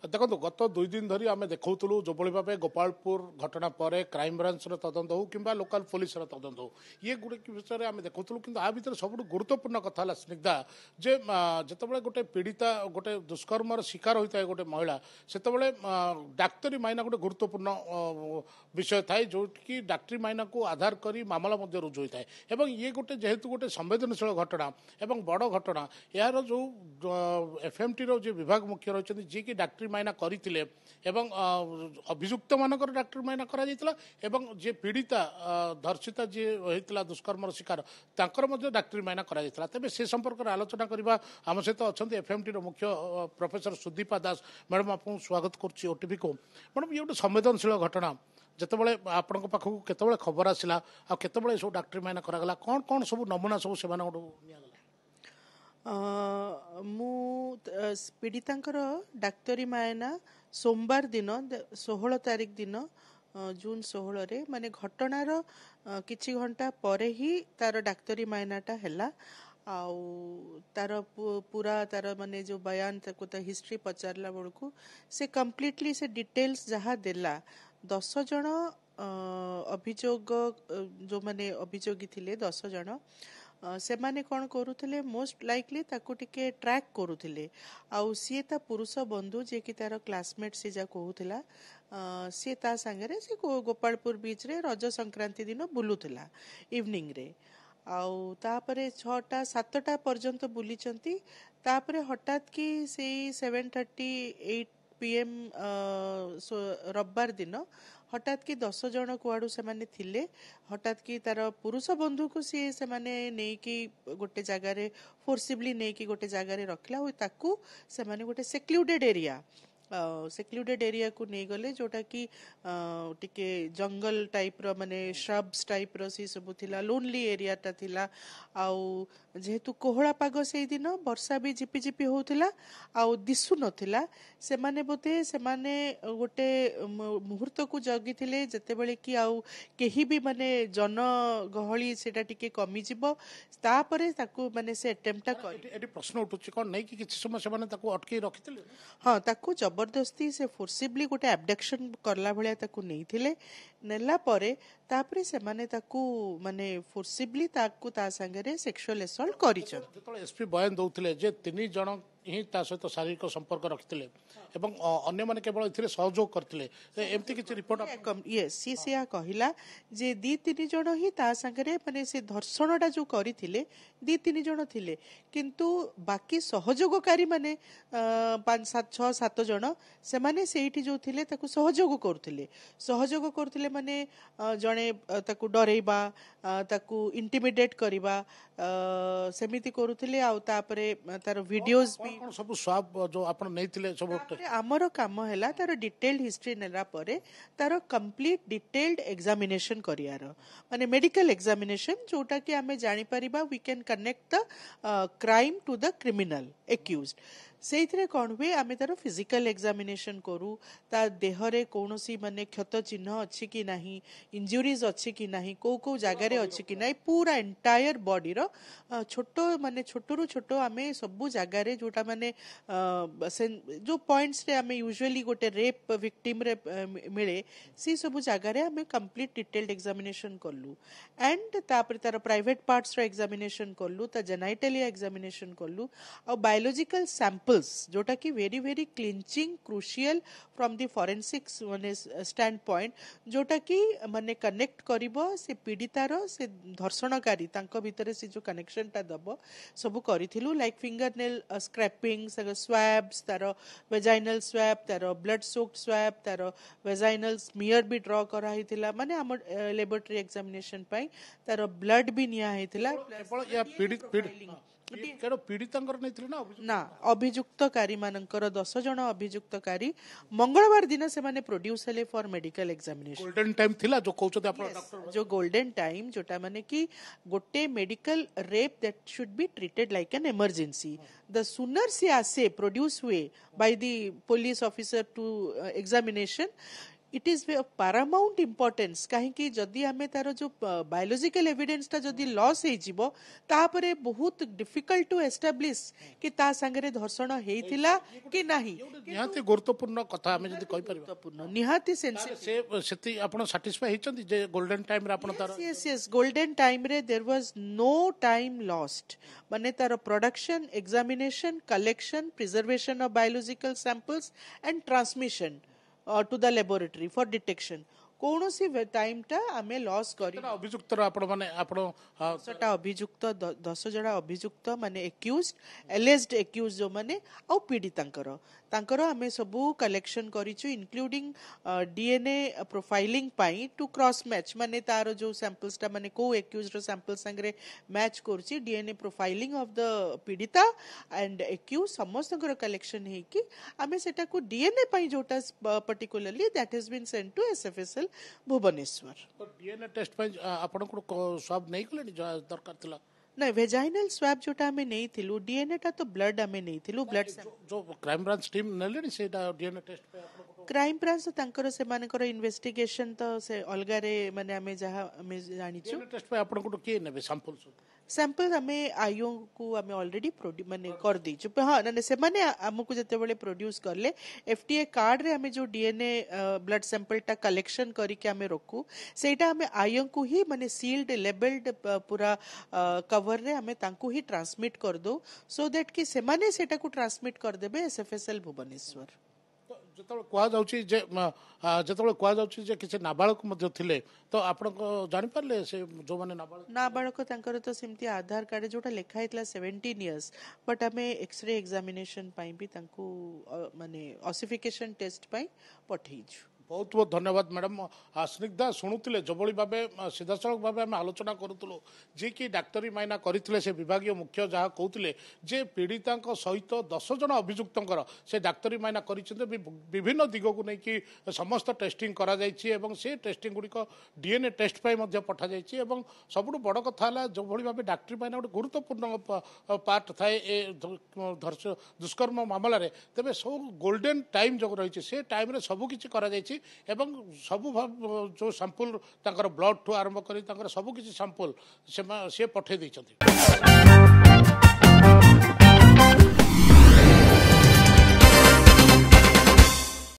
देखो गत 2 दिन धरी आम देखु जो भाव गोपालपुर घटना पर क्राइमब्रांच तदंत हो कि लोकाल पुलिस तदंत हो ये गुड़ विषय आम देखु कि आ भर सब गुरुत्वपूर्ण कथा है स्निग्धा जे जिते गोटे पीड़िता गोटे दुष्कर्मर शिकार होता है गोटे महिला से डाक्तरी मायना गोटे गुरुत्वपूर्ण विषय थाए जो कि डाक्तरी मायना को आधार कर मामला रुजु होता है ये गोटे जेहेतु गोटे संवेदनशील घटना एवं बड़ घटना यार जो एफएमटी रो जो विभाग मुख्य रही जी कि डाक्तरी मायना करथिले एवं अभियुक्त मानकर डाक्तरी मायना करा जायतिला एवं जे पीड़िता धर्षिता जे होइतिला दुष्कर्मर शिकार तांकर मध्ये डाक्तरी मायना करा जायतिला तबे से संपर्क रे आलोचना करबा हम सहित अछंती एफएमटी रो मुख्य प्रोफेसर सुदीपा दास मैडम आपन स्वागत करछि ओटीवी को मैडम ये गोटे संवेदनशील घटना जितेबाला आपण पाखक केतबेले खबर आसिला आ केतबेले सब डाक्तरी मायना करागला कौन कौन सब नमूना सब से मु पीड़ितांकर डाक्तरी मायना सोमवार दिन 16 तारिख दिन जून 16 रे माने घटनार किछि घंटा परे ही तार डाक्तरी मायनाटा हैला आउ तार पूरा तार माने जो बयान ताको ता हिस्ट्री पचारला बळकू से कंप्लीटली से डिटेल्स जहा देला 10 जण अभियोग जो माने अभियोगी थिले 10 जण से माने कौन करुले मोस्ट लाइकली ताकू टिके ट्रैक करुले आउ सी ता पुरुष बंधु जे कि तार क्लासमेट से जा कहूला सी ता संगे से गोपालपुर बीच रे रज संक्रांति दिन बुलूला इवनिंग रे आउ तापरे 6टा 7टा पर्यंत बुलीचंती तापरे हठात कि से 7:38 PM रविवार दिन हठात कि 10 जन कुआड़ू से माने थिले हठात कि तार पुरुष बंधु को सी से माने नहीं कि गोटे जगार फोर्सिबली नहीं कि गोटे जगार रखला हुई ताकू से माने गोटे सेक्लूडेड एरिया को नहीं गले जोटा कि टिके जंगल टाइप रो माने श्रब्स टाइप रो सी सब थिला लोनली एरिया ता थिला आउ जेहेतु कोहड़ा पाग से दिन वर्षा भी झिपी झिपी होउथिला आउ दिसु नथिला से माने बोते से माने गोटे मुहूर्त को जगी थिले जते बेले कि आउ केही भी माने जन गहली सेटा टिके कमी जिवो तापरे ताकू माने से अटेम्प्ट कर एटी प्रश्न उठुची कोन नै कि किछि समय से माने ताकू अटके रखिथिले हां ताकू जबरदस्ती से फोर्सिबली गोटे एब्डक्शन करला भलिया ताकू नै थिले नेला परे तापरे से माने ताकू माने फोर्सिबली ताकू ता संगे सेक्सुअल असॉल्ट करिछन जेतले एसपी बयान दउथिले जे 3 जण ही ता सहित शारीरिक संपर्क रखिथिले एवं अन्य माने केवल इथिरे सहयोग करथिले एमती किछि रिपोर्ट यस सीसीआ कहिला जे 2-3 जण ही ता संगे माने से धर्षणटा जो करिथिले 2-3 जण थिले किंतु बाकी सहयोगकारी माने 5-7 जण से माने सेठी जो थिले ताकू सहयोग करथिले माने जणे ताकू डरेबा ताकू इंटिमिडेट करिबा सेमिति करूथिले आ तापरे तार वीडियोस भी सब स्वाब जो आपण नैथिले सब हमर काम हैला तार डिटेल्ड हिस्ट्री नेला परे तार कंप्लीट डिटेल्ड एग्जामिनेशन करियार माने मेडिकल एग्जामिनेशन जोटा कि हमें जानि परिबा we can connect the crime to the criminal accused से कौन हुए आम तार फिजिकल एग्जामिनेशन करू ता देहरे कौन सी माने क्षत चिन्ह अच्छी कि नहीं इंजुरीज अच्छी कि नहीं को जगार अच्छी कि नहीं पूरा एंटायर बॉडी रो छोटो माने छोटरू छोटो आम सबू जगार जोटा माने जो पॉइंट्स रे आम यूजुअली गोटे रेप विक्टिम रे मिले सी सबू जगार आम कंप्लीट डिटेल्ड एग्जामिनेशन कलु एंड तापर तार प्राइवेट पार्ट्स रो एग्जामिनेशन कलु ता जेनाइटलिया एग्जामिनेशन कलु और बायोलॉजिकल सैंपल जोटा कि very very clinching crucial from the forensics माने स्टैंड पॉइंट जोटा कि माने कनेक्ट करिवो से पीड़ितार से धर्षणकारी तांको भितरे से जो कनेक्शन ता दबो सब करिथिलु like finger nail scraping swabs तार वेजाइनल स्वैब तार ब्लड सोक्ड स्वैब तार वेजाइनल स्मियर भी ड्रॉ करा हिथिला माने हम लेबोरेटरी एग्जामिनेशन पई तार ब्लड भी निया हिथिला ना अभियुक्तकारी मानकर 10 जन अभियुक्तकारी मंगलवार दिन से माने प्रोड्यूस हेले for medical examination golden time थिला जो कहउछते आपण डॉक्टर जो गोल्डन टाइम जोटा माने कि गोटे medical rape that should be treated like an emergency the sooner से आसे प्रोड्यूस हुए by the police officer to examination it is paramount importance कहीं जदि आम तार जो बायोलॉजिकल एविडेंस टा जदि लॉस हो तापरे बहुत डिफिकल्ट टू एस्टाब्लिश कि ता संगे धर्षण हेइथिला कि नाही निहाती गुरुत्वपूर्ण कथा आमे जदि कहि परिबा गुरुत्वपूर्ण निहाती सेंसिटिव से सेति आपण सैटिस्फाई हेचंती जे गोल्डन टाइम रे आपण तार yes golden time रे there was no time lost माने तार production examination collection preservation of biological samples and transmission to the laboratory for detection कौन सी टाइम टा आमे लॉस करी अभियुक्त आपण माने आपण 10टा अभियुक्त 10 जड़ा अभियुक्त माने एक्यूज्ड एलिज्ड एक्यूज जो माने आ पीड़ितांकर तांकर आमे सबु कलेक्शन करिछु इंक्लूडिंग डीएनए प्रोफाइलिंग पाई टू क्रॉस मैच माने तार जो सैंपल्स टा माने को एक्यूज्ड रो सैंपल संगे मैच करछि डीएनए प्रोफाइलिंग ऑफ द पीड़िता एंड एक्यूज समस्तकर कलेक्शन हे कि आमे सेटा को डीएनए पाई जोटा particularly that has been sent to SFSL Bhubaneswar DNA test पे आपण को स्वाब नहीं कलेनी दरकार थिला नहीं वेजाइनल स्वैब जोटा हमें नहीं थिलु डीएनए टा तो ब्लड हमें नहीं थिलु ब्लड जो क्राइम ब्रांच टीम नेलेनी सेटा डीएनए टेस्ट पे क्राइम ब्रांच तांकर से मानकर इन्वेस्टिगेशन तो से अलगा रे माने हमें जहां हमें जानिछु डीएनए टेस्ट पे आपण को के नेबे सैंपल सैंपल हमें आईओ को हमें ऑलरेडी माने कर दी हाँ ना से माने हमको जते बेले प्रोड्यूस करले एफटीए कार्ड रे हमें जो डीएनए ब्लड सैंपल टा कलेक्शन करके हमें रखू सेटा हमें आईओ को ही माने सील्ड लेबल्ड पूरा कवर रे हमें तांको ही ट्रांसमिट कर दो सो दैट कि से माने सेटा को ट्रांसमिट कर देबे एसएफएसएल भुवनेश्वर ଯେତେବେଳେ କୁହାଯାଉଛି ଯେ ଯେତେବେଳେ କୁହାଯାଉଛି ଯେ କିଛି ନାବାଳକ ମଧ୍ୟ ଥିଲେ ତ ଆପଣ ଜାଣିପାରିଲେ ସେ ଯୋଉମାନେ ନାବାଳକ ତାଙ୍କର ତ ସେମିତି ଆଧାର କାର୍ଡ ଯୋଉଟା ଲେଖା ହେଇଥିଲା 17 ଇୟର୍ସ ବଟ୍ ଆମେ ଏକ୍ସରେ ଏକ୍ସାମିନେସନ ପାଇଁ ବି ତାଙ୍କୁ ମାନେ ଅସିଫିକେସନ ଟେଷ୍ଟ ପାଇଁ ପଠେଇଛୁ बहुत बहुत धन्यवाद मैडम स्निग्धा शुणुले जो भाव सीधासल भाव आम आलोचना करूँ जी कि डाक्तरी माइना करते से विभाग मुख्य जहाँ कहते जे पीड़िता सहित 10 जन अभियुक्त से डाक्तरी माइना कर विभिन्न दिग को लेकिन समस्त टेस्टिंग करा से टेस्टिंग गुड़िक डीएनए टेस्ट पठा जाइए सबुठ बड़ कथा जो भाव डाक्तरी माइना गोटे गुरुत्वपूर्ण पार्ट थाए दुष्कर्म मामलें तेज सब गोल्डेन टाइम जो रही है टाइम सबकि करा एवं सबु जो सैंपल ब्लड ठू आरंभ कर सबकि सैंपल से पठे देइछथि।